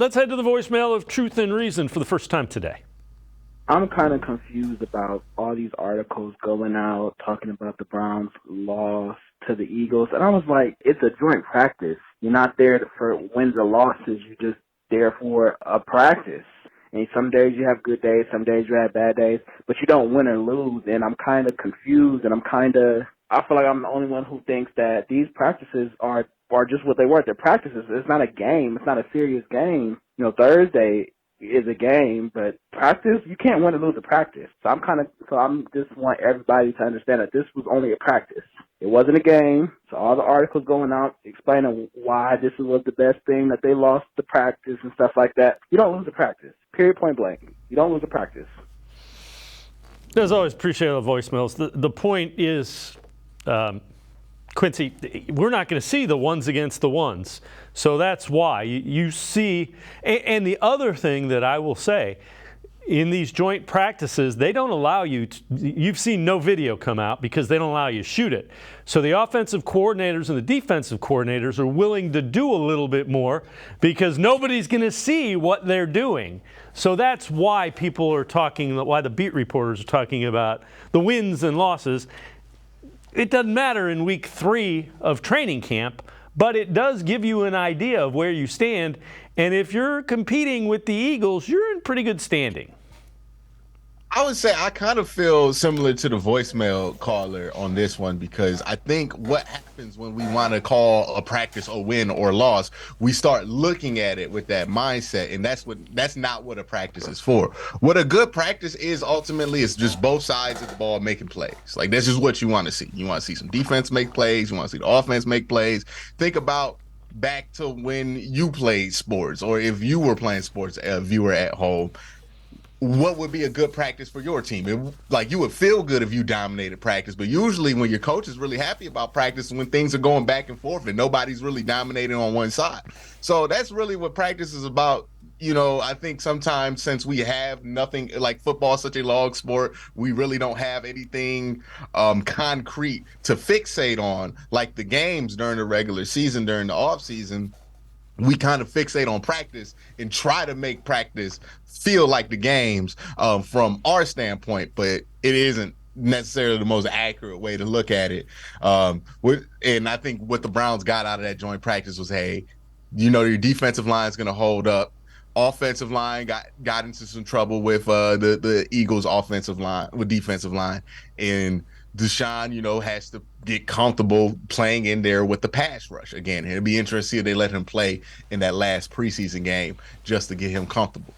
Let's head to the voicemail of Truth and Reason for the first time today. I'm kind of confused about all these articles going out talking about the Browns' loss to the Eagles. And I was like, it's a joint practice. You're not there for wins or losses. You're just there for a practice. And some days you have good days, some days you have bad days, but you don't win or lose. And I'm kind of confused, and I feel like I'm the only one who thinks that these practices are just what they were. They're practices. It's not a game. It's not a serious game. Thursday is a game, but practice, you can't win or lose a practice. I'm just want everybody to understand that this was only a practice. It wasn't a game. So all the articles going out explaining why this was the best thing, that they lost the practice and stuff like that. You don't lose a practice. Period, point blank. You don't lose a practice. As always, appreciate the voicemails. The point is, Quincy, we're not going to see the ones against the ones. So that's why you see. And the other thing that I will say, in these joint practices, they don't allow you to, you've seen no video come out because they don't allow you to shoot it. So the offensive coordinators and the defensive coordinators are willing to do a little bit more because nobody's going to see what they're doing. So that's why people are talking, why the beat reporters are talking about the wins and losses. It doesn't matter in week 3 of training camp, but it does give you an idea of where you stand. And if you're competing with the Eagles, you're in pretty good standing. I would say I kind of feel similar to the voicemail caller on this one, because I think what happens when we want to call a practice a win or loss, we start looking at it with that mindset, and that's not what a practice is for. What a good practice is ultimately is just both sides of the ball making plays. Like, this is what you want to see. You want to see some defense make plays. You want to see the offense make plays. Think about back to when you played sports, or if you were playing sports, if you were at home. What would be a good practice for your team? You would feel good if you dominated practice, but usually when your coach is really happy about practice, when things are going back and forth and nobody's really dominating on one side. So that's really what practice is about. I think sometimes, since we have nothing, like football is such a log sport, we really don't have anything concrete to fixate on, like the games during the regular season, during the off season. We kind of fixate on practice and try to make practice feel like the games from our standpoint, but it isn't necessarily the most accurate way to look at it. And I think what the Browns got out of that joint practice was, hey, your defensive line is going to hold up. Offensive line got into some trouble with the Eagles' defensive line, and Deshaun, has to get comfortable playing in there with the pass rush again. It'll be interesting to see if they let him play in that last preseason game just to get him comfortable.